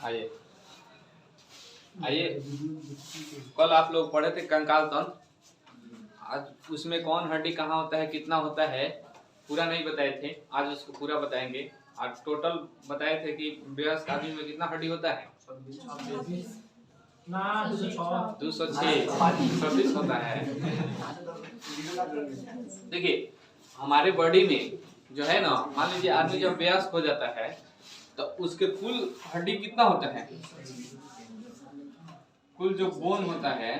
आइए आइए, कल आप लोग पढ़े थे कंकाल तंत्र। आज उसमें कौन हड्डी कहाँ होता है, कितना होता है, पूरा नहीं बताए थे। आज उसको पूरा बताएंगे। आज टोटल बताए थे कि वयस्क आदमी में कितना हड्डी होता है, 206 होता है। देखिए हमारे बॉडी में जो है ना, मान लीजिए आदमी जब वयस्क हो जाता है तो उसके कुल हड्डी कितना होता है, कुल जो बोन होता है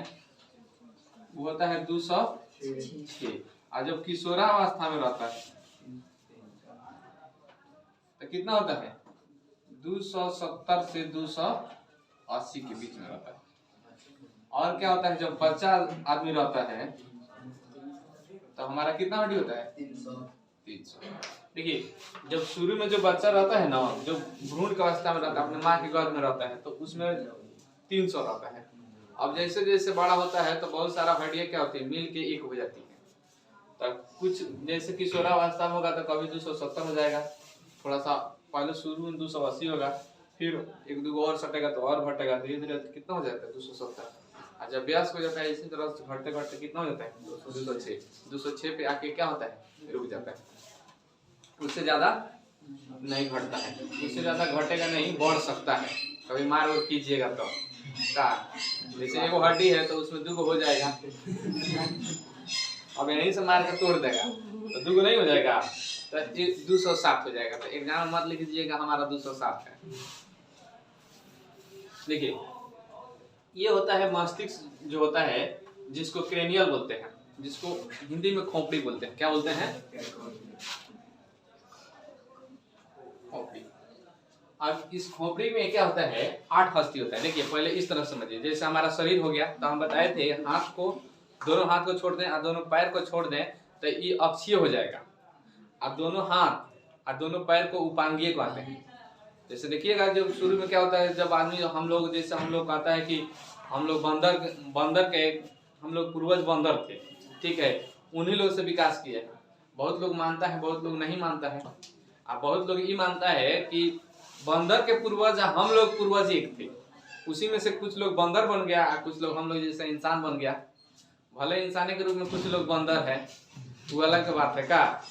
वो होता है 206। और जब किशोरावस्था में रहता है तो कितना होता है, 270 से 280 के बीच में रहता है। और क्या होता है, जब बच्चा आदमी रहता है तो हमारा कितना हड्डी होता है, 300। देखिए जब शुरू में जो बच्चा रहता है ना, जो भ्रूण की अवस्था में रहता है, अपने माँ के गर्भ में रहता है, तो उसमें 300 रहता है। अब जैसे जैसे बड़ा होता है तो बहुत सारा हड्डियां क्या होती है, मिल के एक हो जाती है। तो कुछ जैसे किशोरावस्था में होगा तो कभी 270 हो जाएगा, थोड़ा सा पहले शुरू में 280 होगा, फिर एक दो और सटेगा तो और घटेगा, धीरे धीरे कितना हो जाता है 270। और जब वयस्क हो जाता है इसी तरह से घटते घटते कितना हो जाता है 206 पे आके क्या होता है, रुक जाता है। उससे ज्यादा नहीं घटता है, उससे ज्यादा घटेगा नहीं, बढ़ सकता है। कभी मार और कीजिएगा तो का जैसे एगो हड्डी है तो उसमें 2 हो जाएगा, अब यहीं से मार के तोड़ देगा तो 2 नहीं हो जाएगा, तो 207 हो जाएगा। तो एग्जाम मत लिख दीजिएगा हमारा 207 है। देखिए ये होता है मस्तिष्क जो होता है, जिसको क्रेनियल बोलते हैं, जिसको हिंदी में खोपड़ी बोलते हैं। क्या बोलते हैं, खोपड़ी। अब इस खोपड़ी में क्या होता है, 8 हस्ती होता है। देखिए पहले इस तरह समझिए, जैसे हमारा शरीर हो गया तो हम बताए थे हाथ को, दोनों हाथ को छोड़ दें और दोनों पैर को छोड़ दें तो ये अक्षीय हो जाएगा। अब दोनों हाथ और दोनों पैर को उपांगीय कहते हैं। जैसे देखिएगा जब शुरू में क्या होता है, जब आदमी हम लोग जैसे हम लोग कहता है कि हम लोग बंदर के हम लोग पूर्वज बंदर थे, ठीक है, उन्हीं लोग से विकास किया है। बहुत लोग मानता है, बहुत लोग नहीं मानता है। और बहुत लोग ये मानता है कि बंदर के पूर्वज हम लोग पूर्वज एक थे, उसी में से कुछ लोग बंदर बन गया और कुछ लोग हम लोग जैसे इंसान बन गया। भले इंसाने के रूप में कुछ लोग बंदर है, वो अलग बात है का।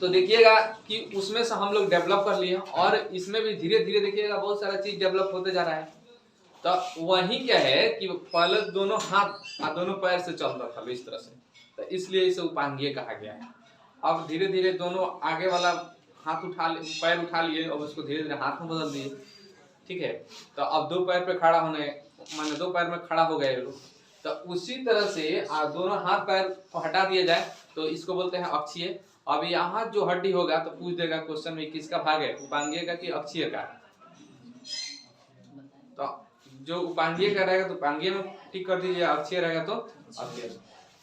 तो देखिएगा कि उसमें से हम लोग डेवलप कर लिए और इसमें भी धीरे धीरे देखिएगा बहुत सारा चीज डेवलप होते जा रहा है। तो वही क्या है कि पहले दोनों हाथ और दोनों पैर से चल रहा था इस तरह से, तो इसलिए इसे उपांगीय कहा गया है। अब धीरे धीरे दोनों आगे वाला हाथ पैर उठा लिए और उसको धीरे धीरे हाथ में बदल दिए, ठीक है। तो अब 2 पैर पे खड़ा होने, माने 2 पैर में खड़ा हो गए लोग। तो उसी तरह से दोनों हाथ पैर को हटा दिया जाए तो इसको बोलते हैं अक्षीय। अब यहाँ जो हड्डी होगा तो पूछ देगा क्वेश्चन में किसका भाग है, उपांगीय का कि अक्षीय का। तो जो उपांगीय का रहेगा तो उपांगीय में टिक कर दीजिए, अक्षीय रहेगा तो अक्षीय।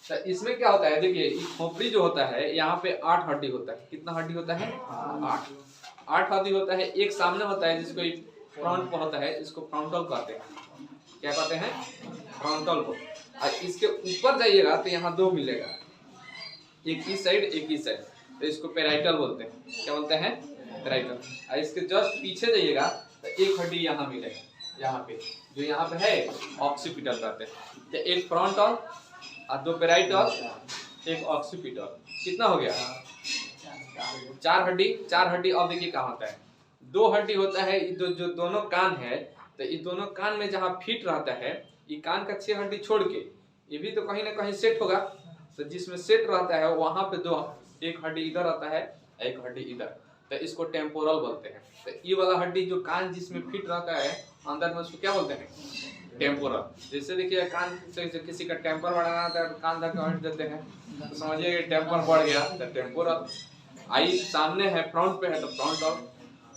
तो इसमें क्या होता है, देखिए खोपड़ी जो होता है यहाँ पे 8 हड्डी होता है। कितना हड्डी होता है, 8 हड्डी होता है। एक सामने होता है जिसको फ्रंट होता है, इसको फ्रंटल कहते हैं। क्या कहते हैं, फ्रंटल को। और इसके ऊपर जाइएगा तो यहाँ 2 मिलेगा, एक इस साइड एक इस साइड, तो इसको पेराइटल बोलते हैं। क्या बोलते हैं, पेराइटल। और इसके जस्ट पीछे जाइएगा तो एक हड्डी यहाँ मिलेगा, यहाँ पे जो यहाँ पे है ऑक्सीपिटल कहते हैं। तो एक फ्रंटल और 2 पेराइटल, एक ऑक्सीपिटल। कितना हो गया, 4 हड्डी। 4 हड्डी। अब देखिए कहाँ होता है, 2 हड्डी होता है जो दोनों कान है, तो ये दोनों कान में जहाँ फिट रहता है, ये कान का 6 हड्डी छोड़ के ये भी तो कहीं ना कहीं सेट होगा। तो जिसमें सेट रहता है वहां पे 2, एक हड्डी इधर आता है, एक हड्डी इधर, तो इसको टेम्पोरल बोलते हैं। तो ये वाला हड्डी जो कान जिसमें फिट रहता है अंदर में, उसको क्या बोलते हैं, टेम्पोरल। जैसे देखिए कान से किसी का टेम्पर बढ़ाना होता है तो कान धक्का हट देते हैं, तो समझिए टेम्पर बढ़ गया तो टेम्पोरल। आई सामने है, फ्रंट पे है तो फ्रंटल।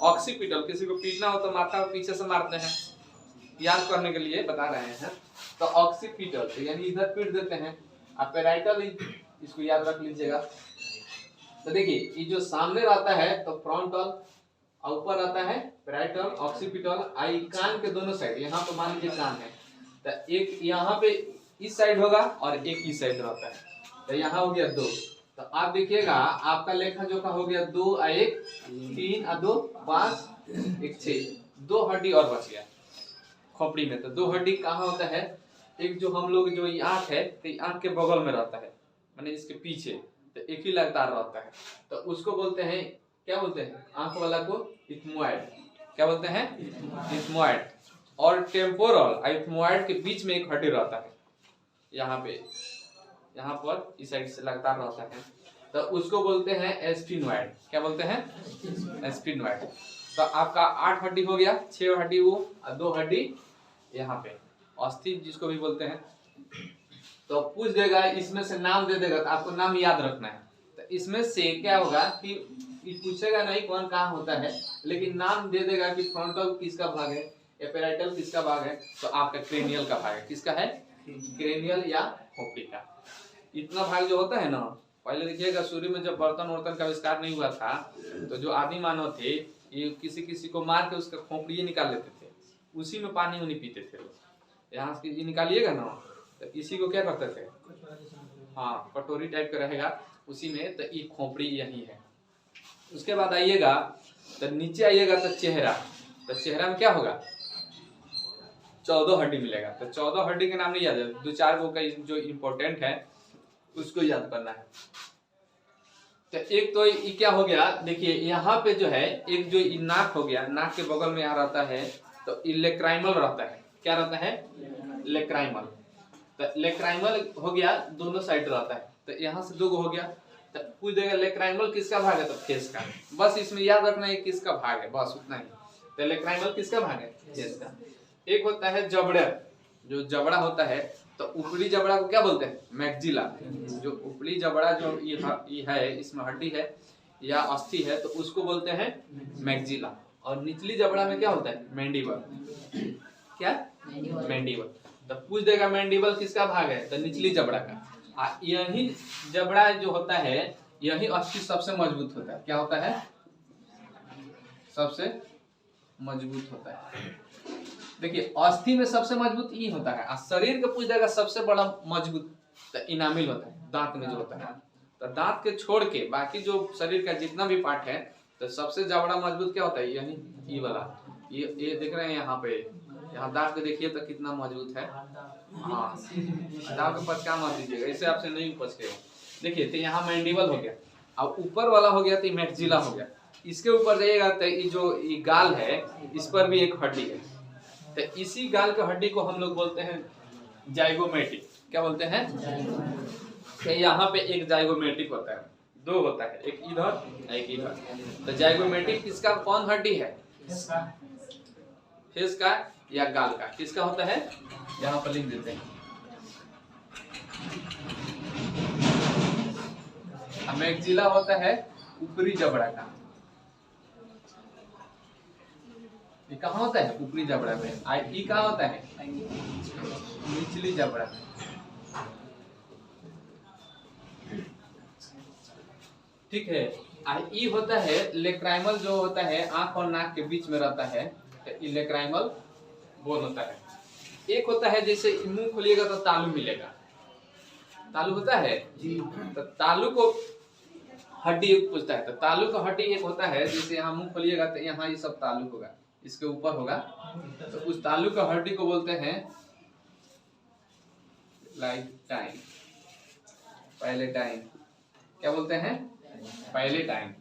ऑक्सीपिटल, किसी को पीटना हो तो माथा पीछे से मारते हैं, याद करने के लिए बता रहे हैं। तो ऑक्सीपिटल तो यानी इधर पीट देते हैं। अब पेराइटल इसको याद रख लीजिएगा। तो देखिए ये जो सामने रहता है तो फ्रंटल, और ऊपर रहता है पेराइटल, ऑक्सीपिटल। आई कान के दोनों साइड, यहाँ पे मान लीजिए कान है तो एक यहाँ पे इस साइड होगा और एक इस साइड रहता है, तो यहाँ हो गया 2। तो आप देखिएगा आपका लेखा जोखा हो गया 2 और 1 3 और 2 5 1 6, 2 हड्डी और बच गया खोपड़ी में। तो 2 हड्डी कहाँ होता है, एक जो हम लोग जो आँख है तो आँख के बगल में रहता है, माने इसके पीछे, तो एक ही लगातार रहता है, तो उसको बोलते हैं, क्या बोलते हैं, आँख वाला को इथमोइड। क्या बोलते हैं, इथमोइड। और टेम्पोरल और इथमोइड के बीच में एक हड्डी रहता है, यहाँ पे, यहाँ पर इस साइड से लगातार रहता है, तो उसको बोलते हैं एस्फिनोइड। क्या बोलते हैं, एस्फिनोइड। तो आपका 8 हड्डी हो गया, 6 हड्डी वो और 2 हड्डी यहाँ पे, अस्थि जिसको भी बोलते हैं। तो पूछ देगा, इसमें से नाम दे देगा, तो आपको नाम याद रखना है। तो इसमें से क्या होगा कि पूछेगा नहीं कौन कहाँ होता है, लेकिन नाम दे देगा कि फ्रंटल किसका भाग है, एपेराइटल किसका भाग है, तो आपका क्रेनियल का भाग है। किसका है, क्रेनियल या खोपड़ी का। इतना भाग जो होता है ना, पहले देखिएगा शुरू में जब बर्तन वर्तन का आविष्कार नहीं हुआ था, तो जो आदि मानव थे ये किसी किसी को मार के उसका खोपड़ी निकाल लेते थे, उसी में पानी उन्हीं पीते थे। यहाँ से ये निकालिएगा ना, तो इसी को क्या करते थे, हाँ कटोरी टाइप का रहेगा उसी में, तो ये खोपड़ी यही है। उसके बाद आइएगा तो नीचे आइएगा तो चेहरा, तो चेहरा में क्या होगा, 14 हड्डी मिलेगा। तो 14 हड्डी के नाम नहीं याद है, 2-4 गो का जो इम्पोर्टेंट है उसको याद करना है। तो एक तो ये क्या हो गया, देखिए यहाँ पे जो है एक जो नाक हो गया, नाक के बगल में यहाँ रहता है तो इलेक्राइमल रहता है। क्या रहता है, लेक्राइमल। तो लेक्राइमल हो गया, दोनों साइड रहता है, तो यहाँ से 2 गो हो गया। तो पूछ देगा लेक्राइमल किसका भाग है, तो फेस का। बस इसमें याद रखना है किसका भाग है, बस उतना ही। तो लेक्राइमल किसका भाग है, फेस का। एक होता है जबड़ा, जो जबड़ा होता है, तो ऊपरी जबड़ा को क्या बोलते हैं, मैक्जिला। जो ऊपरी जबड़ा जो ये है, इसमें हड्डी है या अस्थि है, तो उसको बोलते हैं मैक्जिला। और निचली जबड़ा में क्या होता है, मैंडिबल। क्या, मैंडिबल। तो पूछ देगा मैंडिबल किसका भाग है, तो निचली जबड़ा का। यही जबड़ा जो होता है, यही अस्थि सबसे मजबूत होता है। क्या होता है, सबसे मजबूत होता है। देखिए अस्थि में सबसे मजबूत ये होता है, और शरीर के पूछ देगा सबसे बड़ा मजबूत, तो इनामिल होता है, दांत में जो होता है। तो दांत के छोड़ के बाकी जो शरीर का जितना भी पार्ट है, तो सबसे ज्यादा मजबूत क्या होता है, यही ये वाला। ये देख रहे हैं यहाँ पे, यहाँ दांत को देखिए तो कितना मजबूत है। हाँ, दांत को पचका मत दीजिएगा, इससे आपसे नहीं पचकेगा। देखिए तो यहाँ मैंडिबल हो गया, अब ऊपर वाला हो गया तो मैक्जिला हो गया। इसके ऊपर जाइएगा तो ये जो ये गाल है, इस पर भी एक हड्डी है, तो इसी गाल के हड्डी को हम लोग बोलते हैं जाइगोमेटिक। क्या बोलते हैं, तो यहाँ पे एक जाइगोमेटिक होता है, 2 होता है, एक इधर एक इधर। तो जाइगोमेटिक किसका, कौन हड्डी है, फेस का या गाल का, किसका होता है, यहाँ पर लिख देते हैं। मैक्जिला होता है ऊपरी जबड़ा का। ये कहाँ होता है, ऊपरी जबड़ा में। ई कहाँ होता है, निचली जबड़ा में। ठीक है। ई होता है लेक्राइमल, जो होता है आंख और नाक के बीच में रहता है, तो लेक्राइमल बोन होता है। एक होता है जैसे मुंह खोलिएगा तो तालू मिलेगा, तालू होता है जी। तो तालू को हड्डी एक पूछता है, तो तालू का हड्डी एक होता है, जैसे यहाँ मुंह खोलिएगा तो यहाँ ये सब तालू होगा, इसके ऊपर होगा, तो उस तालू का हड्डी को बोलते हैं लाइटाइन, पैलेटाइन। क्या बोलते हैं, पैलेटाइन।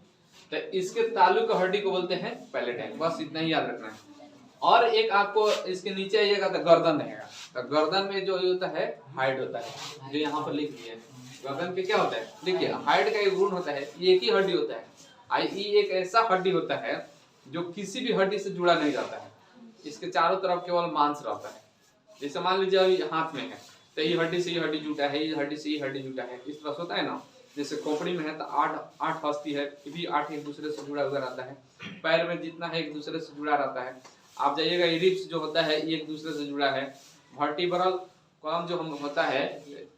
तो इसके तालू का हड्डी को बोलते हैं पैलेटाइन। बस इतना ही याद रखना है। और एक आपको इसके नीचे आइएगा तो गर्दन रहेगा, तो गर्दन में जो होता है हाइड होता है, जो यहाँ पर लिख दिए। गर्दन पे क्या होता है, देखिए हाइड का एक गुण होता है, एक ही हड्डी होता है। ये एक ऐसा हड्डी होता है जो किसी भी हड्डी से जुड़ा नहीं रहता है, इसके चारों तरफ केवल मांस रहता है। जैसे मान लीजिए हाथ में है, तो ये हड्डी से ये हड्डी जुटा है, ये हड्डी से ये हड्डी जुटा है, इस तरह होता है ना। जैसे खोपड़ी में है तो 8 अस्थि है, ये भी 8 एक दूसरे से जुड़ा हुआ रहता है। पैर में जितना है एक दूसरे से जुड़ा रहता है। आप जाइएगा रिब्स जो होता है ये एक दूसरे से जुड़ा है। वर्टिब्रल कॉलम जो हम होता है,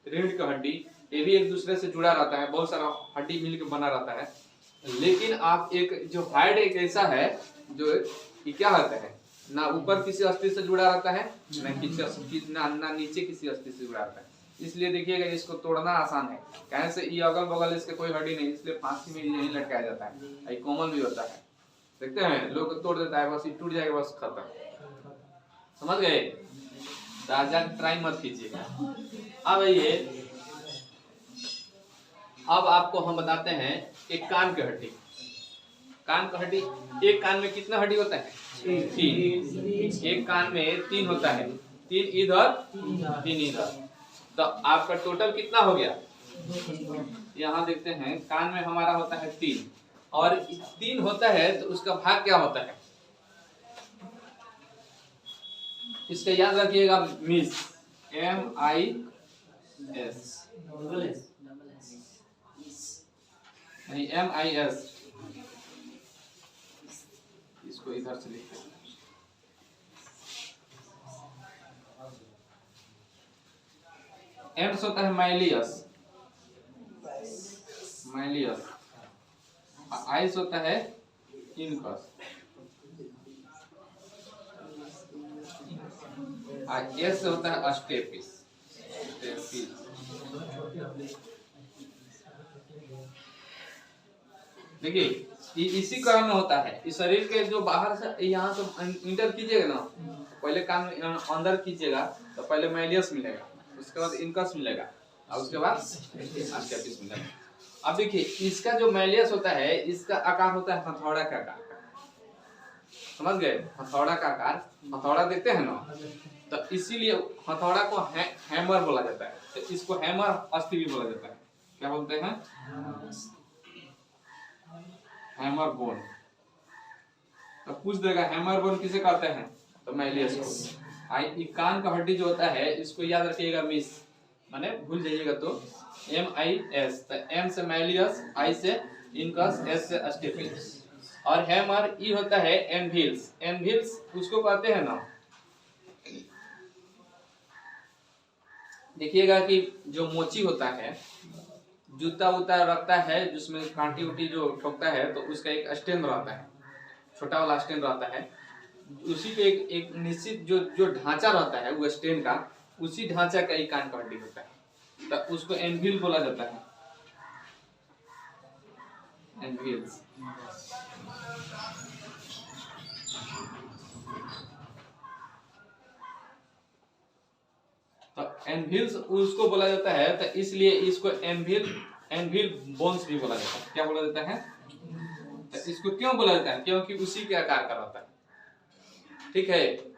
रीढ़ का हड्डी, ये भी एक दूसरे से जुड़ा रहता है, बहुत सारा हड्डी मिलकर बना रहता है। लेकिन आप एक जो हाइड एक ऐसा है जो क्या होता है, ना ऊपर किसी अस्थि से जुड़ा रहता है, ना नीचे किसी अस्थि से जुड़ा रहता है। इसलिए देखिएगा इसको तोड़ना आसान है, कैसे ये अगल बगल इसके कोई हड्डी नहीं, इसलिए फांसी में यही लटकाया जाता है। ये कोमल भी होता है, देखते हैं लोग तोड़ देता है, बस ये टूट जाएगा, बस खत्म। समझ गए? राजा ट्राई मत कीजिएगा। अब ये अब आपको हम बताते हैं एक कान की हड्डी। कान की हड्डी, एक कान में कितना हड्डी होता है? 3। एक कान में 3 होता है, 3 इधर 3 इधर, तो आपका टोटल कितना हो गया? यहाँ देखते हैं कान में हमारा होता है 3, और 3 होता है तो उसका भाग क्या होता है? इसका याद रखिएगा, मिस, MIS नहीं, MIS। इसको इधर से लिखते हैं। एम्स होता है माइलियस, माइलियस। आइस होता है इनकस, एस होता है अस्टेपिस। देखिए इसी कारण में होता है, इस शरीर के जो बाहर से यहाँ से इंटर कीजिएगा ना, पहले कान में अंदर कीजिएगा तो पहले माइलियस मिलेगा, उसके बाद इनकस मिलेगा, और उसके बाद अस्टेपिस मिलेगा। अब देखिए इसका जो माइलियस होता है, इसका आकार होता है हथौड़ा का आकार। समझ गए? हथौड़ा का आकार, हथौड़ा देखते हैं ना, तो इसीलिए हथौड़ा को हैमर बोला जाता है, तो इसको हैमर अस्थि भी बोला जाता है। क्या बोलते हैं? Hammer bone. तो पूछ देगा हैमर बोन किसे कहते हैं, तो माइलियस को। ये कान का हड्डी जो होता है, इसको याद रखिएगा, मिस माने भूल जाइएगा तो MIS। तो M से माइलियस, I से इनकस, S से अस्टेपिस, और हैमर ई होता है एनविल्स। एनविल्स उसको कहते हैं ना, देखिएगा कि जो मोची होता है, जूता उता रखता है जिसमें कांटी उटी जो ठोकता है, तो उसका एक स्टैंड रहता है, छोटा वाला स्टैंड रहता है, उसी पे एक निश्चित जो ढांचा रहता है वो स्टैंड का, उसी ढांचा का एक कान का हड्डी होता है, तो उसको एनविल बोला जाता है। एनविल्स। तो एनविल्स उसको बोला जाता है, तो इसलिए इसको एनविल बोन्स भी बोला जाता है। क्या बोला जाता है? तो इसको क्यों बोला जाता है? क्योंकि उसी के आकार का रहता है। ठीक है।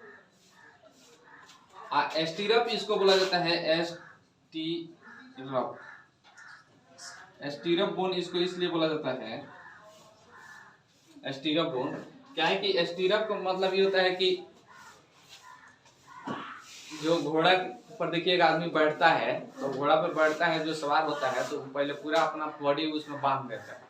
एस्टिरप इसको बोला जाता है, एस्टिरप। एस्टिरप बोन इसको इसलिए बोला जाता है एस्टिरप बोन। क्या है कि एस्टिरप का मतलब ये होता है कि जो घोड़ा पर देखिएगा आदमी बैठता है, तो घोड़ा पर बैठता है जो सवार होता है, तो पहले पूरा अपना बॉडी उसमें बांध देता है।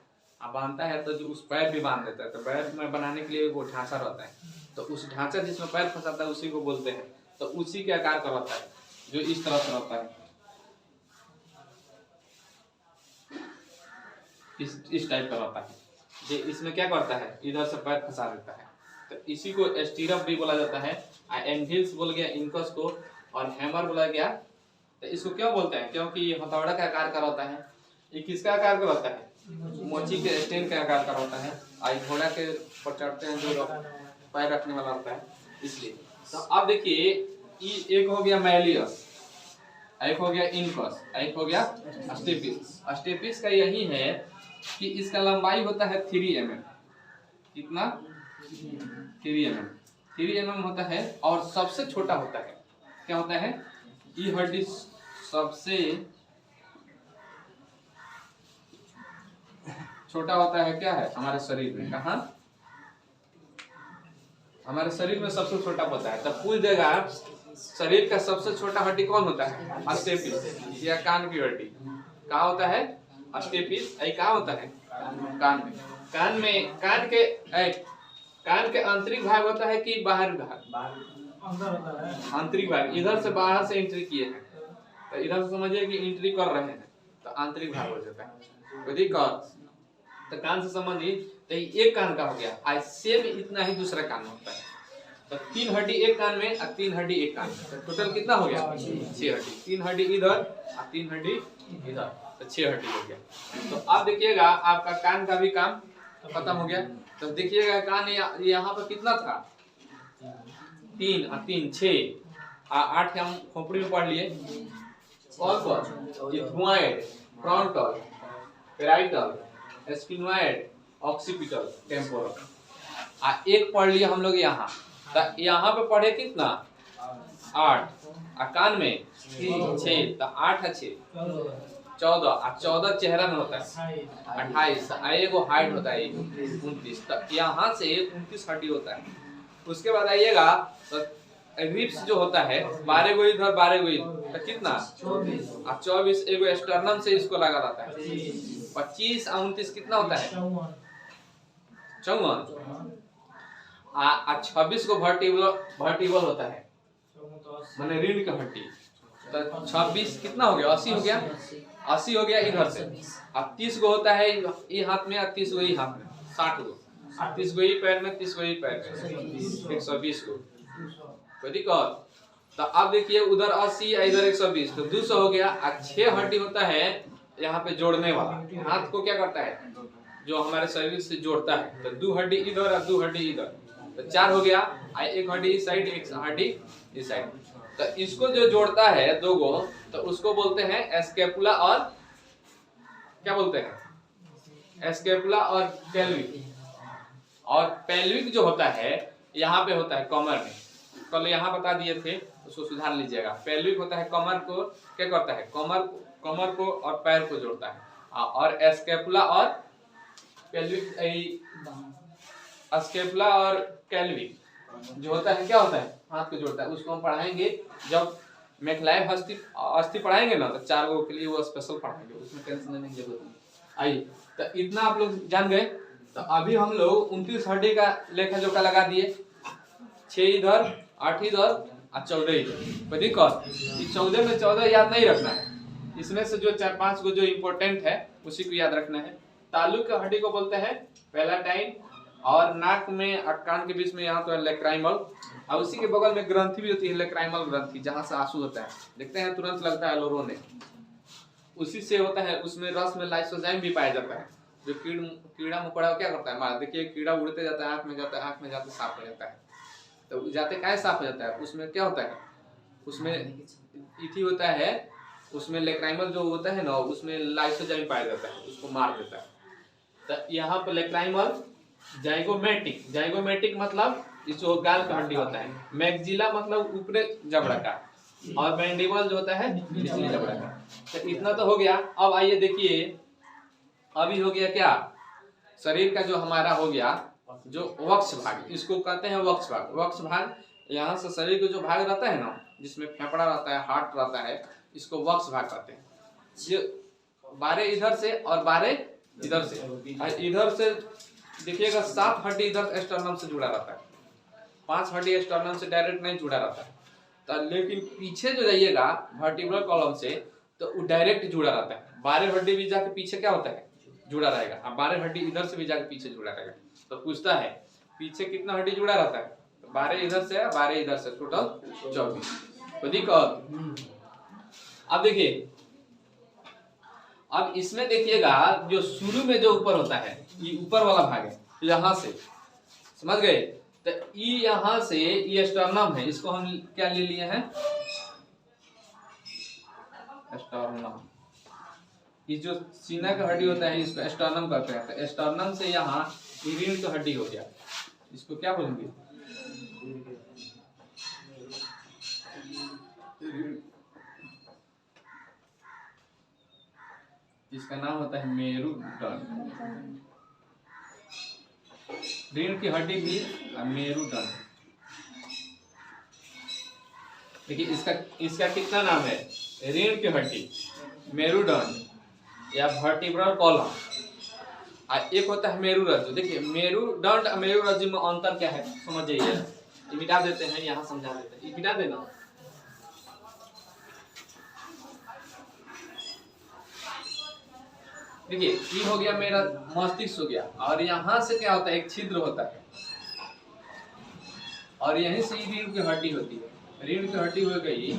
अब बांधता है तो जो उस पैर भी बांध देता है, तो पैर में बनाने के लिए वो ढांचा रहता है, तो उस ढांचा जिसमें पैर फंसाता है उसी को बोलते हैं। तो उसी के आकार का रहता है, जो इस तरह से रहता है, इस टाइप का रहता है, जो इसमें क्या करता है, इधर से पैर फंसा देता है, तो इसी को एस्टिरप भी बोला जाता है। एनविल्स बोल गया इनकस को, और हैमर बोला गया। तो इसको क्यों बोलते हैं? क्योंकि ये हथौड़ा का आकार का रहता है। ये किसका आकार का रहता है? मोची के स्टैंड के आकार का रहता है। आई घोड़ा के पर चढ़ते हैं जो पैर रखने वाला होता है, इसलिए। तो अब देखिए एक हो गया माइलियस, एक हो गया इनकस, एक हो गया अस्टेपिस। अस्टेपिस का यही है कि इसका लंबाई होता है 3 mm। कितना? 3 mm। 3 mm होता है, और सबसे छोटा होता है, क्या होता है? ये हड्डी सबसे छोटा होता है। क्या है हमारे शरीर में? कहाँ? हमारे शरीर में सबसे छोटा होता है। तब पूछ देगा शरीर का सबसे छोटा हड्डी कौन होता है? अस्टेपिस, या कान की हड्डी। कहाँ होता है? अस्टेपिस। कहाँ होता है? कान में। कान के आंतरिक भाग होता है कि बाहरी भाग? आंतरिक भाग। इधर से बाहर से एंट्री किए हैं, तो इधर से समझिए कि एंट्री कर रहे हैं, तो आंतरिक भाग हो जाता है। कोई दिक्कत? तो कान से संबंधित तो एक कान का हो गया। आज सेम इतना ही दूसरा कान होता है। तो 3 हड्डी एक कान में और 3 हड्डी एक कान में, तो टोटल कितना हो गया? 6 हड्डी। 3 हड्डी इधर और 3 हड्डी इधर, तो 6 हड्डी हो गया। तो अब देखिएगा आपका कान का भी काम खत्म हो गया। तो देखिएगा कान यहाँ पर कितना था, 3 और 3 6 8 हम खोपड़ी में पढ़ लिए। कौन कौन? Ethmoid, frontal, parietal, sphenoid, occipital, temporal. एक पढ़ लिया हम लोग यहाँ। तो यहाँ पे पढ़े कितना 8 और कान में 6, तो 8 है 6 14 और 14 चेहरा में होता है 28, एगो हाइट होता है 29। तो यहाँ से 29 हड्डी होता है। उसके बाद आइएगा तो रिब्स जो होता है 12 गो इधर 12 गो इधर, तो कितना 24 एगो स्टर्नम से इसको लगा रहता है। 25 और 29 कितना होता है 54 और 26 को वर्टिबल होता है, माने रीढ़ की हड्डी। तो 26 कितना हो गया 80 हो गया, 80 हो गया इधर से। अब 30 गो होता है ये हाथ में और 30 गो ये हाथ में, 60 गो। 30 गो ये पैर में, 30 गो ये पैर में, 120 गो। कोई दिक्कत? तो अब देखिए उधर 80 इधर 120, तो 200 हो गया। और 6 हड्डी होता है यहाँ पे जोड़ने वाला। हाथ को क्या करता है जो हमारे शरीर से जोड़ता है। तो 2 हड्डी इधर और 2 हड्डी इधर, तो 4 हो गया। 1 हड्डी इस साइड, 1 हड्डी इस साइड। तो इसको जो जोड़ता है 2 गो, तो उसको बोलते हैं स्कैपुला और क्या बोलते हैं, स्कैपुला और पेल्विक। और पेल्विक जो होता है यहाँ पे होता है कमर में। कल यहाँ बता दिए थे, उसको सुधार लीजिएगा। पेल्विक होता है कमर को क्या करता है, कमर को और पैर को जोड़ता है। और स्कैपुला और पेल्विक, स्कैपुला और कैल्विक जो होता है क्या होता है, हाथ को जोड़ता है। उसको हम पढ़ाएंगे जब मैक्लाइव अस्थि पढ़ाएंगे ना, तो 4 गो के लिए वो स्पेशल पढ़ाएंगे, उसमें टेंशन लेने की जरूरत नहीं। आइए, तो इतना आप लोग जान गए। तो अभी हम लोग 29 हड्डी का लेखा जोखा लगा दिए। 6 इधर, 8 इधर और 14 इधर। कोई दिक्कत? 14 में 14 याद नहीं रखना है, इसमें से जो 4-5 गो जो इम्पोर्टेंट है उसी को याद रखना है। तालु की हड्डी को बोलते हैं पैलाटाइन, और नाक में और कान के बीच में यहाँ तो है लेक्राइमल, और उसी के बगल में ग्रंथि भी होती है लेक्राइमल ग्रंथि, जहाँ से आंसू होता है। देखते हैं तुरंत लगता है लोरों ने, उसी से होता है। उसमें रस में लाइसोजाइम भी पाया जाता है। जो कीड़ा मकोड़ा क्या करता है हमारा, देखिए कीड़ा उड़ते जाता है, आँख में जाता है, आँख में जाते साफ हो जाता है। तो जाते क्या साफ हो जाता है, उसमें क्या होता है, उसमें इथी होता है, उसमें लेक्राइमल जो होता है ना, उसमें लाइसोजाइम पाया जाता है, उसको मार देता है। तो यहाँ पर लेक्राइमल, जाइगोमेटिक मतलब इस जो गाल का हड्डी होता है, मैक्जिला मतलब ऊपरी जबड़ा का, और मैंडिबल जो होता है निचली जबड़ा का। तो इतना तो हो गया। अब आइए देखिए, अभी हो गया क्या, शरीर का जो हमारा हो गया जो वक्ष भाग, इसको कहते हैं वक्ष भाग। वक्ष भाग यहाँ से शरीर का जो भाग रहता है ना, जिसमें फेफड़ा रहता है, हार्ट रहता है, इसको वक्ष भाग कहते हैं। ये 12 इधर से और 12 इधर से। इधर से देखिएगा 7 हड्डी इधर स्टर्नम से जुड़ा रहता है, 5 हड्डी स्टर्नम से डायरेक्ट नहीं जुड़ा रहता है। तो लेकिन पीछे जो जाइएगा वर्टिब्रल कॉलम से, तो वो डायरेक्ट जुड़ा रहता है। 12 हड्डी भी जाके पीछे क्या होता है, जुड़ा रहेगा। और 12 हड्डी इधर से भी जाके पीछे जुड़ा रहेगा। तो पूछता है पीछे कितना हड्डी जुड़ा रहता है, तो 12 इधर से 12 इधर से, टोटल 24। तो दिक्कत? अब देखिए, अब इसमें देखिएगा जो शुरू में जो ऊपर होता है, ये ऊपर वाला भाग है, यहाँ से, समझ गए? तो ये यहाँ से ये स्टर्नम है, इसको हम क्या ले लिए हैं, स्टर्नम। ये जो सीना का हड्डी होता है इसको स्टर्नम कहते हैं। तो स्टर्नम से यहाँ रीढ़ का हड्डी हो गया, इसको क्या बोलेंगे, इसका नाम होता है मेरुदंड। रीढ़ की हड्डी भी मेरुदंड। देखिए इसका कितना नाम है, रीढ़ की हड्डी, मेरुदंड या वर्टिब्रल कॉलम। एक होता है मेरुरज्जु। देखिए मेरुदंड और मेरुरज्जु में अंतर क्या है समझ जाइए। ये मिटा देते हैं, यहाँ समझा देते हैं, ये मिटा देना। देखिए ये हो गया मेरा मस्तिष्क हो गया, और यहाँ से क्या होता है, एक छिद्र होता है, और यहीं से रीढ़ की हड्डी होती है। रीढ़ की हड्डी हो गई,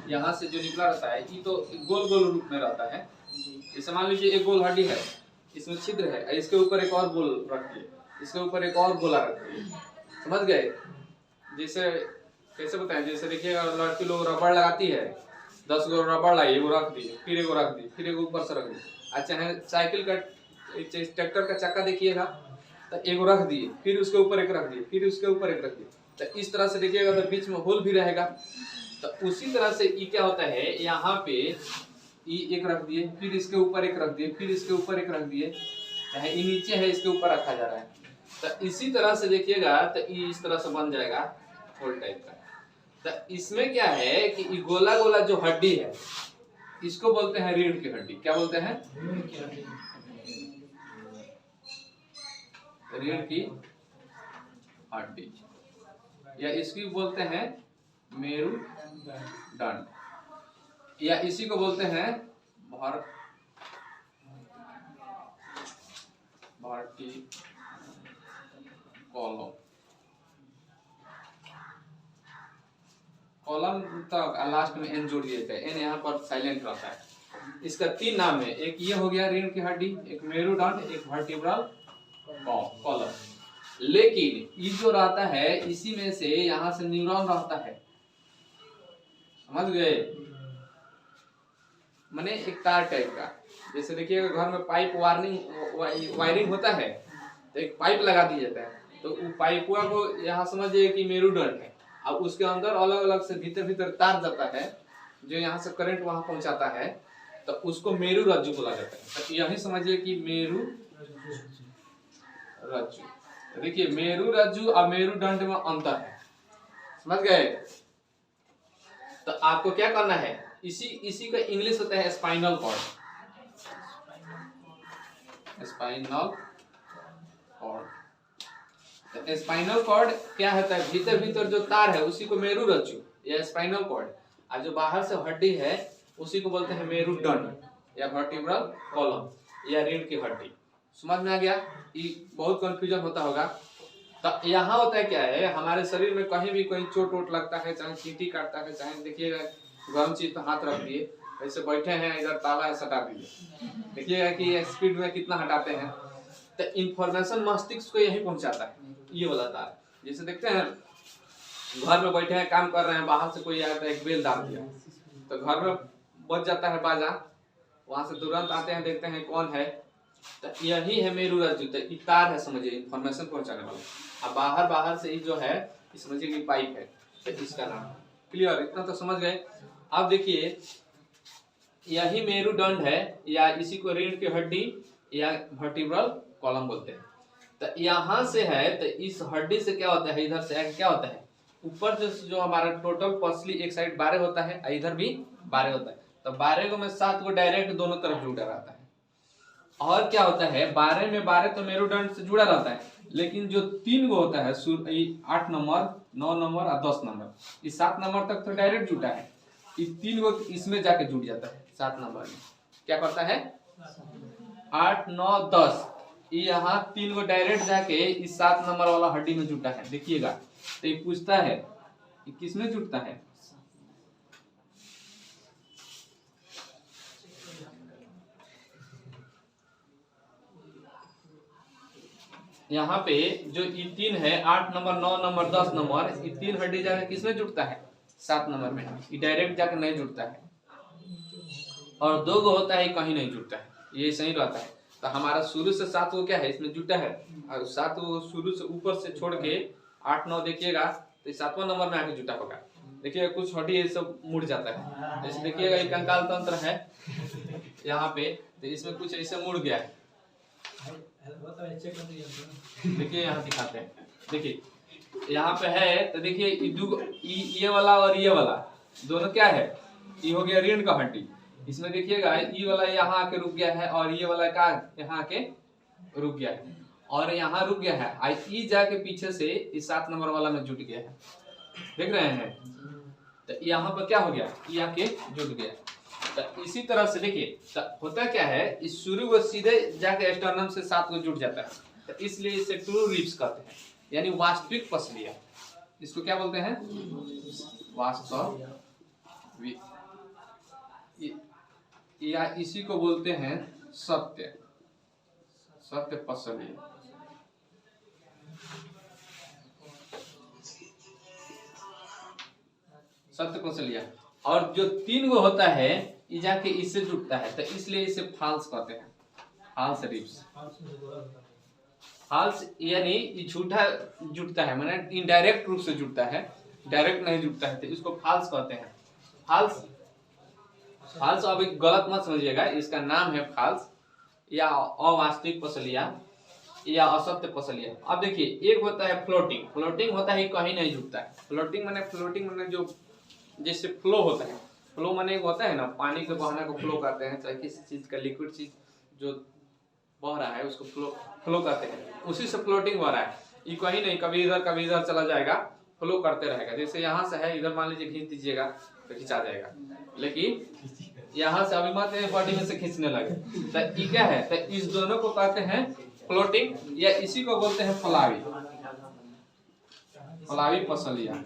यहाँ से जो निकला रहता है, ये तो गोल गोल रूप में रहता है। जैसे मान लीजिए एक गोल हड्डी है, इसमें छिद्र है, इसके ऊपर एक और गोल रखिए, इसके ऊपर एक और गोला रखिए, समझ गए। जैसे कैसे बताएं, जैसे देखिए लड़की लोग रबड़ लगाती है, 10 गो रबड़ लाई, एगो रख दी, फिर एगो रख दी, फिर एगो ऊपर से रख दी। अच्छा है साइकिल का ट्रैक्टर का चक्का देखिएगा, तो एगो रख दिए, फिर उसके ऊपर एक रख दिए, फिर उसके ऊपर एक रख दिए, तो इस तरह से देखिएगा तो बीच में होल भी रहेगा। तो उसी तरह से ये क्या होता है, यहाँ पे ये एक रख दिए, फिर इसके ऊपर एक रख दिए, फिर इसके ऊपर एक रख दिए, चाहे ये नीचे है इसके ऊपर रखा जा रहा है। तो इसी तरह से देखिएगा तो ये इस तरह से बन जाएगा होल टाइप का। तो इसमें क्या है कि ये गोला गोला जो हड्डी है इसको बोलते हैं रीढ़ की हड्डी। क्या बोलते हैं? रीढ़ की हड्डी, या इसकी बोलते हैं मेरुदंड, या इसी को बोलते हैं कॉलम। कॉलम तक लास्ट में एन जोड़ दिया जाए, एन यहाँ पर साइलेंट रहता है। इसका 3 नाम है, एक ये हो गया रीढ़ की हड्डी, एक मेरुदंड, एक वर्टिब्रल कॉलम। लेकिन ये जो रहता है इसी में से यहाँ से न्यूरॉन रहता है, समझ गए। माने एक तार टाइप का, जैसे देखिए घर में पाइप वायरिंग होता है, तो एक पाइप लगा दिया जाता है, तो वो पाइपुआ को यहाँ समझिए कि मेरुदंड है, अब उसके अंदर अलग अलग से भीतर भीतर तार जाता है जो यहाँ से करंट वहां पहुंचाता है, तो उसको मेरु रज्जु बोला जाता है। तो यही समझिए कि मेरु रज्जु। देखिए मेरु रज्जु और मेरुदंड में अंतर है, समझ गए। तो आपको क्या करना है, इसी का इंग्लिश होता है spinal cord. Spinal cord, spinal cord क्या होता है, भीतर भीतर जो तार है उसी को मेरु रज्जु या स्पाइनल कॉर्ड, और जो बाहर से हड्डी है उसी को बोलते हैं मेरुदंड या वर्टिब्रल कॉलम या रीढ़ की हड्डी। समझ में आ गया? ये बहुत कंफ्यूजन होता होगा। तो यहाँ होता है क्या है, हमारे शरीर में कहीं भी कोई चोट वोट लगता है, चाहे चींटी काटता है, चाहे देखिएगा गर्म चीज पे हाथ रख दिए, ऐसे बैठे हैं इधर ताला है सटा दीजिए, देखिएगा कि स्पीड में कितना हटाते हैं। तो इंफॉर्मेशन मस्तिष्क को यही पहुंचाता है, ये वाला तार। जैसे देखते हैं घर में बैठे हैं काम कर रहे हैं, बाहर से कोई आया तो एक बेल डाल दिया, तो घर में बज जाता है बाजा, वहां से तुरंत आते हैं देखते हैं कौन है, तो यही है मेरु रज्जु। तो ये तार है समझिए, इंफॉर्मेशन पहुंचाने वाला। अब बाहर से ही जो है समझिए कि पाइप है, तो इसका नाम। क्लियर? इतना तो समझ गए। अब देखिए यही मेरुदंड है, या इसी को रीढ़ की हड्डी या वर्टिब्रल कॉलम बोलते हैं। तो यहाँ से है, तो इस हड्डी से क्या होता है, इधर से क्या होता है, ऊपर जो हमारा टोटल पसली एक साइड 12 होता है, इधर भी 12 होता है, तो 12 को में 7 को डायरेक्ट दोनों तरफ जुड़ा रहता है। और क्या होता है 12 में 12 तो मेरुदंड से जुड़ा रहता है, लेकिन जो 3 गो होता है 8 नंबर, 9 नंबर और 10 नंबर, इस 7 नंबर तक तो डायरेक्ट जुटा है, ये 3 गो इसमें जाके जुट जाता है 7 नंबर में। क्या करता है 8 9 10, यहाँ 3 गो डायरेक्ट जाके इस 7 नंबर वाला हड्डी में जुटा है। देखिएगा तो ये पूछता है ये किस में जुटता है, यहाँ पे जो ये 3 है 8 नंबर 9 नंबर 10 नंबर, ये 3 हड्डी जाके किसमें जुटता है 7 नंबर में, ये डायरेक्ट जाके नहीं जुटता है। और 2 गो होता है कहीं नहीं जुटता है, ये सही रहता है। तो हमारा शुरू से 7 गो क्या है इसमें जुटा है, और 7 गो शुरू से ऊपर से छोड़ के 8 9 देखिएगा तो 7वां नंबर में आके जुटा होगा। देखिएगा कुछ हड्डी ये सब मुड़ जाता है, जैसे देखिएगा ये कंकाल तंत्र है यहाँ पे, तो इसमें कुछ ऐसे मुड़ गया है, देखिए यहाँ दिखाते हैं। देखिए यहाँ पे है, तो देखिए ये वाला और ये वाला दोनों क्या है, ये हो गया रीढ़ का हड्डी। इसमें देखिएगा ये वाला यहाँ आके रुक गया है, और ये वाला का यहाँ आके रुक गया है, और यहाँ रुक गया है, आई ई जाके पीछे से इस 7 नंबर वाला में जुट गया है, देख रहे हैं। तो यहाँ पर क्या हो गया, ये आके जुट गया। तो इसी तरह से देखिए तो होता क्या है, इस शुरू को सीधे जाके स्टर्नम से 7 को जुट जाता है, तो इसलिए इसे ट्रू रिब्स कहते हैं, यानी वास्तविक पसलियां। इसको क्या बोलते हैं, वास्तविक, या इसी को बोलते हैं सत्य। असत्य पसलिया। सत्य पसलिया। और जो 3 गो होता है ये जाके इससे जुड़ता है, तो इसलिए इसे फाल्स कहते हैं, फाल्स रिप्स। फाल्स यानी ये झूठा जुड़ता है, माने इनडायरेक्ट रूप से जुड़ता है, डायरेक्ट नहीं जुड़ता है, तो इसको फाल्स कहते हैं। फाल्स फाल्स अब गलत मत समझिएगा, इसका नाम है फाल्स या अवास्तविक पसलिया या असत्य पसलिया। अब देखिए एक होता है फ्लोटिंग। फ्लोटिंग होता है कहीं नहीं जुड़ता है। फ्लोटिंग माने जो जैसे फ्लो होता है, फ्लो माने होता है ना, पानी के बहना को फ्लो कहते हैं, चाहे किसी चीज का लिक्विड चीज जो बह रहा है उसको फ्लो कहते हैं, उसी से फ्लोटिंग हो रहा है। ये कहीं नहीं, कभी इधर चला जाएगा, फ्लो करते रहेगा। जैसे यहाँ से है, इधर मान लीजिए खींच दीजिएगा तो खिंचा जाएगा, लेकिन यहाँ से अभी मत बॉडी में से खींचने लगे, तो ये क्या है, तो इस दोनों को कहते हैं फ्लोटिंग, या इसी को बोलते हैं फलावी, फलावी पसलिया।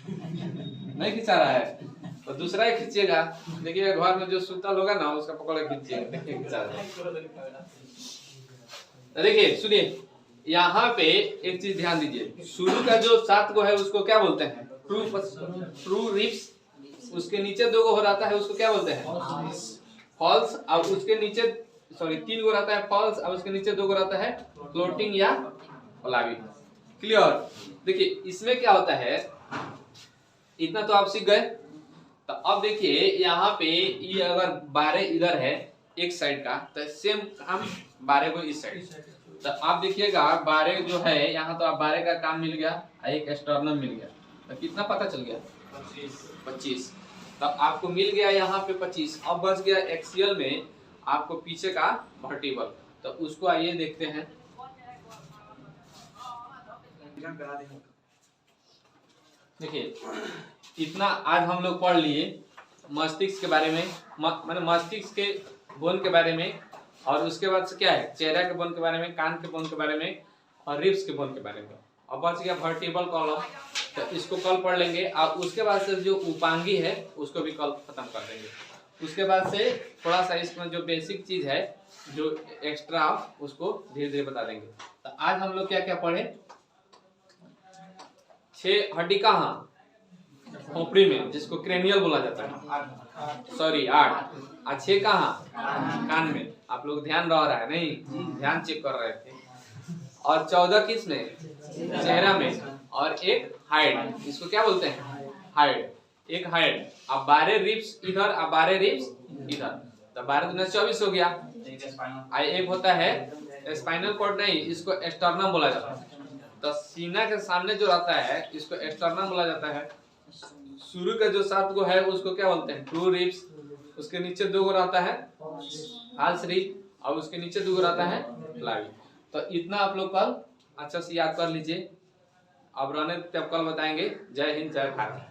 नहीं खिंचा रहा है तो दूसरा ही खींचिएगा, देखिए घर में जो सुतल होगा ना उसका पकड़ के खींचिएगा, देखिए खिंचा रहा है। देखिए सुनिए, यहाँ पे एक चीज ध्यान दीजिए, शुरू का जो 7 गो है उसको क्या बोलते हैं, ट्रू रिप्स। उसके नीचे 2 गो हो रहता है उसको क्या बोलते हैं, फॉल्स। और उसके नीचे 3 गो रहता है फॉल्स, और उसके नीचे 2 गो रहता है फ्लोटिंग या फलावी। क्लियर। देखिए इसमें क्या होता है, इतना तो आप सीख गए। तो अब देखिए यहाँ पे ये अगर 12 इधर है एक साइड का, तो सेम काम 12 को इस साइड। तो आप देखिएगा 12 जो है यहाँ, तो आप 12 का काम मिल गया, एक एक्सटर्नल मिल गया, तो कितना पता चल गया, 25। तो आपको मिल गया यहाँ पे 25। अब बच गया एक्सियल में आपको पीछे का वर्टिबल, तो उसको आइए देखते हैं। देखिए इतना आज हम लोग पढ़ लिए मस्तिष्क के बारे में, माने मस्तिष्क के बोन के बारे में, और उसके बाद से क्या है, चेहरा के बोन के बारे में, कान के बोन के बारे में, और रिब्स के बोन के बारे में। अब बच गया वर्टिबल कॉलम, तो इसको कल पढ़ लेंगे। और उसके बाद से जो उपांगी है उसको भी कल खत्म कर देंगे। उसके बाद से थोड़ा सा इसमें जो बेसिक चीज है जो एक्स्ट्रा, उसको धीरे धीरे बता देंगे। तो आज हम लोग क्या क्या पढ़े, 6 हड्डी कहाँ, खोपड़ी में, जिसको क्रेनियल बोला जाता है, 8। 6 कहाँ, कान में। आप लोग ध्यान रह रहा है नहीं, ध्यान चेक कर रहे थे। और 14 किस में, चेहरा में। और एक हाइड, इसको क्या बोलते हैं, हाइड, एक हाइड। अब 12 रिब्स इधर, अब 12 रिब्स इधर, तो 12 दूना 24 हो गया। एक होता है स्पाइनल कॉर्ड, नहीं इसको एक्सटर्नम बोला जाता है। तो सीना के सामने जो रहता है इसको एक्सटर्नम बोला जाता है। शुरू का जो 7 गो है उसको क्या बोलते हैं, ट्रू रिब्स। उसके नीचे 2 गो रहता है फाल्स रिब, और उसके नीचे 2 गो रहता है फ्लावी। तो इतना आप लोग कल अच्छा से याद कर लीजिए। अब रहने तब कल बताएंगे। जय हिंद, जय भारत।